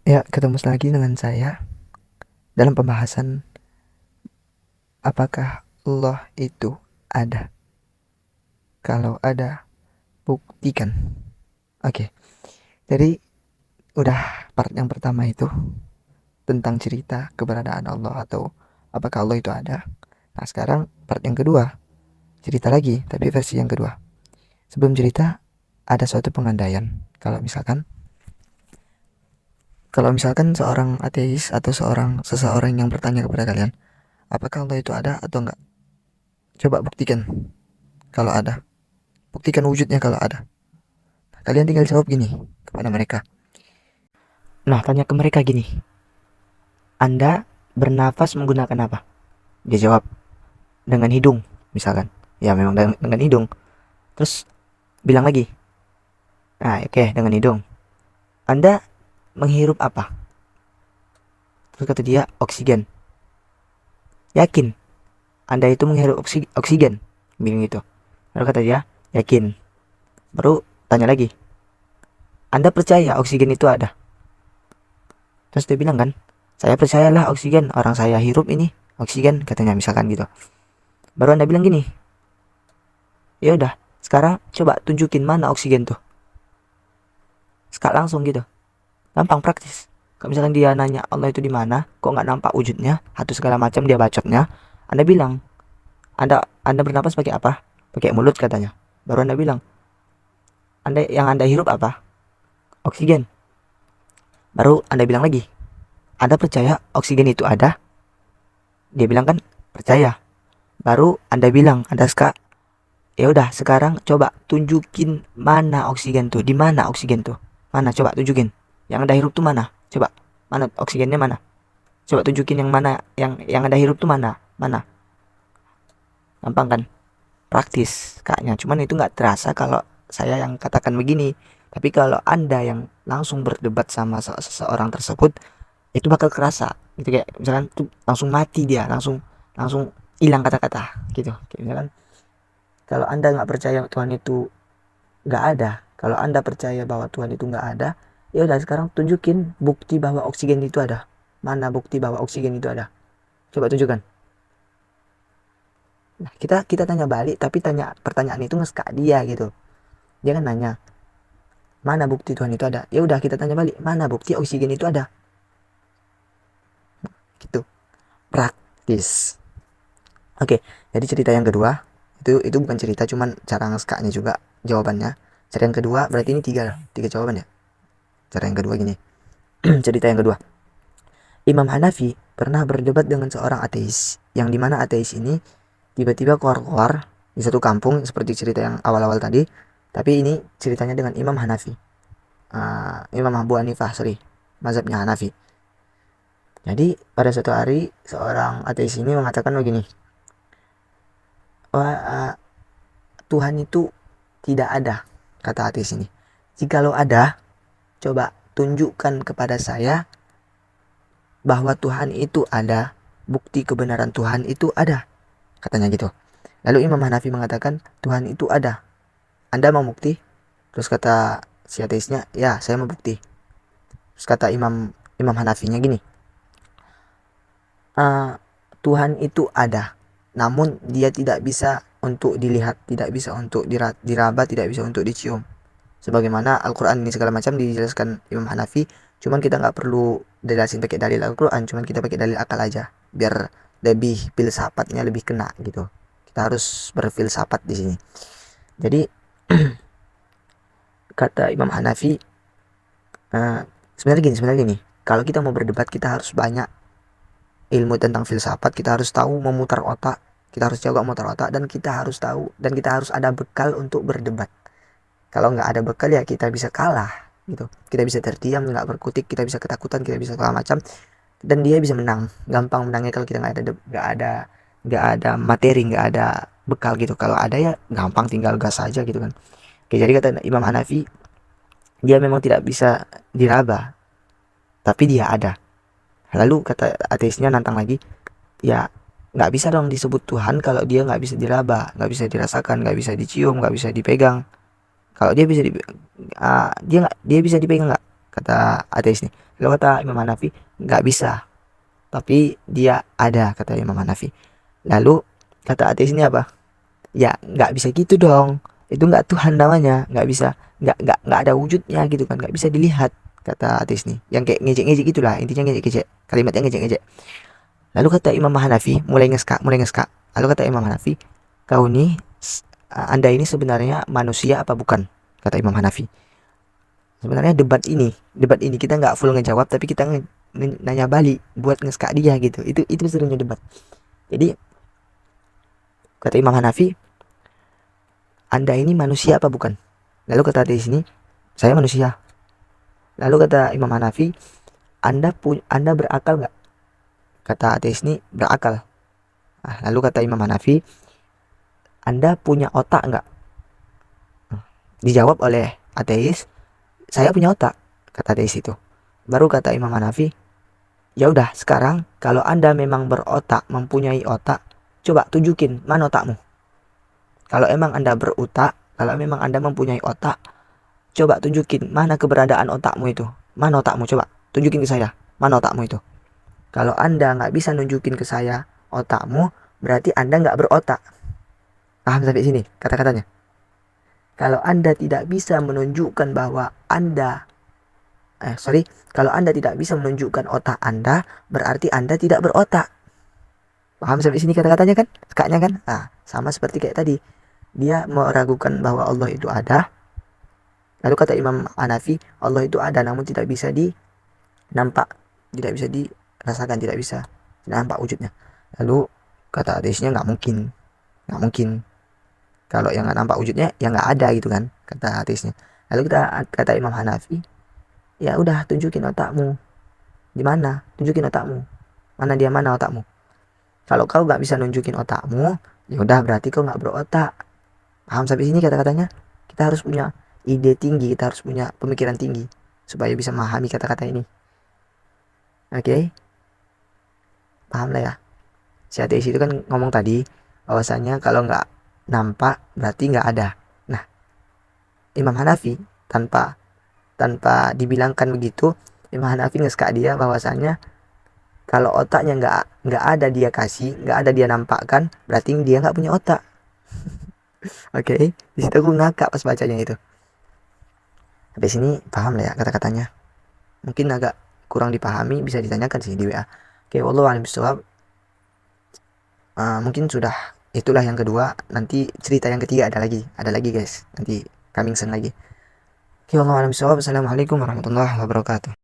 Ya, ketemu lagi dengan saya dalam pembahasan apakah Allah itu ada. Kalau ada, buktikan. Oke, jadi udah part yang pertama itu tentang cerita keberadaan Allah atau apakah Allah itu ada. Nah, sekarang part yang kedua, cerita lagi tapi versi yang kedua. Sebelum cerita, ada suatu pengandaian. Kalau misalkan seorang ateis atau seseorang yang bertanya kepada kalian, apakah Allah itu ada atau enggak? Coba buktikan kalau ada. Buktikan wujudnya kalau ada. Kalian tinggal jawab gini kepada mereka. Nah, tanya ke mereka gini. Anda bernafas menggunakan apa? Dia jawab, dengan hidung, misalkan. Ya, memang dengan hidung. Terus bilang lagi. Nah, oke, dengan hidung. Anda menghirup apa? Terus kata dia, oksigen. Yakin? Anda itu menghirup oksigen? Bilang gitu. Lalu kata dia, yakin. Baru tanya lagi. Anda percaya oksigen itu ada? Terus dia bilang kan, saya percayalah oksigen, orang saya hirup ini oksigen, katanya misalkan gitu. Baru Anda bilang gini, ya udah, sekarang coba tunjukin mana oksigen tuh. Sekarang langsung gitu. Gampang, praktis. Kalau misalkan dia nanya Allah itu di mana, kok nggak nampak wujudnya, atau segala macam dia bacotnya, Anda bilang, Anda bernapas pakai apa? Pakai mulut katanya. Baru Anda bilang, Anda hirup apa? Oksigen. Baru Anda bilang lagi, Anda percaya oksigen itu ada? Dia bilang kan percaya. Baru Anda bilang, Anda suka, ya udah sekarang coba tunjukin mana oksigen tuh, di mana oksigen tuh, mana coba tunjukin, yang Anda hirup tuh mana, coba mana oksigennya, mana coba tunjukin, yang mana, yang Anda hirup tuh mana, gampang kan, praktis kayaknya. Cuman itu nggak terasa kalau saya yang katakan begini, tapi kalau Anda yang langsung berdebat sama seseorang tersebut, itu bakal kerasa gitu. Kayak misalkan tuh langsung mati dia, langsung langsung hilang kata-kata gitu. Kayak misalkan kalau Anda nggak percaya Tuhan itu nggak ada, kalau Anda percaya bahwa Tuhan itu nggak ada, ya udah sekarang tunjukin bukti bahwa oksigen itu ada. Mana bukti bahwa oksigen itu ada? Coba tunjukkan. Nah, kita tanya balik, tapi pertanyaan itu nggak dia gitu. Dia kan nanya, mana bukti Tuhan itu ada? Ya udah kita tanya balik, mana bukti oksigen itu ada? Gitu. Praktis. Oke, jadi cerita yang kedua itu bukan cerita, cuman cara ngeskaknya juga jawabannya. Cara yang kedua berarti ini tiga jawaban ya. Cara yang kedua gini. Cerita yang kedua. Imam Hanafi pernah berdebat dengan seorang ateis, yang dimana ateis ini tiba-tiba keluar di satu kampung seperti cerita yang awal-awal tadi. Tapi ini ceritanya dengan Imam Hanafi. Imam Abu Hanifah, mazhabnya Hanafi. Jadi pada suatu hari seorang ateis ini mengatakan begini, Tuhan itu tidak ada, kata ateis ini. Jikalau ada, coba tunjukkan kepada saya bahwa Tuhan itu ada, bukti kebenaran Tuhan itu ada, katanya gitu. Lalu Imam Hanafi mengatakan, Tuhan itu ada, Anda mau bukti? Terus kata si ateisnya, ya saya mau bukti. Terus kata Imam Hanafinya gini, Tuhan itu ada, namun dia tidak bisa untuk dilihat, tidak bisa untuk diraba, tidak bisa untuk dicium. Sebagaimana Al-Quran ini segala macam dijelaskan Imam Hanafi, cuman kita nggak perlu jelasin pakai dalil Al-Quran, cuman kita pakai dalil akal aja, biar lebih filsafatnya lebih kena gitu. Kita harus berfilsafat di sini. Jadi kata Imam Hanafi, sebenarnya gini, kalau kita mau berdebat kita harus banyak ilmu tentang filsafat, kita harus tahu memutar otak, kita harus jaga memutar otak, dan kita harus tahu, dan kita harus ada bekal untuk berdebat. Kalau nggak ada bekal ya kita bisa kalah gitu, kita bisa terdiam, nggak berkutik, kita bisa ketakutan, kita bisa segala macam, dan dia bisa menang. Gampang menangnya kalau kita nggak ada materi, nggak ada bekal gitu. Kalau ada ya gampang, tinggal gas aja gitu kan. Oke, jadi kata Imam Hanafi, dia memang tidak bisa diraba, tapi dia ada. Lalu kata ateisnya nantang lagi, ya nggak bisa dong disebut Tuhan kalau dia nggak bisa diraba, nggak bisa dirasakan, nggak bisa dicium, nggak bisa dipegang. Kalau dia bisa dia bisa dipegang nggak? kata ateis nih. Lalu kata Imam Hanafi, nggak bisa, tapi dia ada, kata Imam Hanafi. Lalu kata ateis ini apa? Ya nggak bisa gitu dong, itu nggak Tuhan namanya, nggak bisa, nggak ada wujudnya gitu kan, nggak bisa dilihat, kata ateis nih, yang kayak ngejek-ngejek gitulah, intinya ngejek-ngejek, kalimatnya ngejek-ngejek. Lalu kata Imam Hanafi, mulai ngeskak. Lalu kata Imam Hanafi, kau nih, anda ini sebenarnya manusia apa bukan, kata Imam Hanafi. Sebenarnya debat ini kita nggak full ngejawab, tapi kita nanya balik buat ngeskak dia gitu. Itu serunya debat. Jadi kata Imam Hanafi, anda ini manusia apa bukan? Lalu kata di sini, saya manusia. Lalu kata Imam Hanafi, anda berakal nggak? Kata ateis ini, berakal. Nah, lalu kata Imam Hanafi, anda punya otak nggak? Dijawab oleh ateis, saya punya otak, kata ateis itu. Baru kata Imam Hanafi, ya udah sekarang kalau anda memang berotak, mempunyai otak, coba tunjukin mana otakmu. Kalau emang anda berotak, kalau memang anda mempunyai otak, coba tunjukin mana keberadaan otakmu itu. Mana otakmu, coba tunjukin ke saya, mana otakmu itu. Kalau anda nggak bisa nunjukin ke saya otakmu, berarti anda nggak berotak. Paham sampai sini kata-katanya? Kalau anda tidak bisa menunjukkan bahwa kalau anda tidak bisa menunjukkan otak anda, berarti anda tidak berotak. Paham sampai sini kata-katanya kan? Sekaknya kan? Nah, sama seperti kayak tadi. Dia meragukan bahwa Allah itu ada. Lalu kata Imam Hanafi, Allah itu ada namun tidak bisa dinampak, tidak bisa dirasakan, tidak bisa nampak wujudnya. Lalu kata ateisnya, nggak mungkin. Kalau yang nggak nampak wujudnya, ya nggak ada gitu kan, kata ateisnya. Lalu kata Imam Hanafi, ya udah tunjukin otakmu. Di mana? Tunjukin otakmu. Mana otakmu? Kalau kau nggak bisa nunjukin otakmu, ya udah berarti kau nggak berotak. Paham sampai sini kata-katanya? Kita harus punya ide tinggi, kita harus punya pemikiran tinggi supaya bisa memahami kata-kata ini. Oke? Paham lah ya? Si ateis itu kan ngomong tadi bahwasanya kalau nggak nampak berarti nggak ada. Nah, Imam Hanafi tanpa dibilangkan begitu, Imam Hanafi ngeskak dia bahwasanya kalau otaknya nggak ada dia kasih, nggak ada dia nampakkan, berarti dia nggak punya otak. Oke, di situ aku ngakak pas bacanya itu. Sampai sini paham lah ya kata-katanya. Mungkin agak kurang dipahami, bisa ditanyakan sih di WA. Oke, wallahu a'lam bishawab. Mungkin sudah itulah yang kedua. Nanti cerita yang ketiga ada lagi guys. Nanti coming soon lagi. Oke, wallahu a'lam bishawab. Assalamualaikum warahmatullahi wabarakatuh.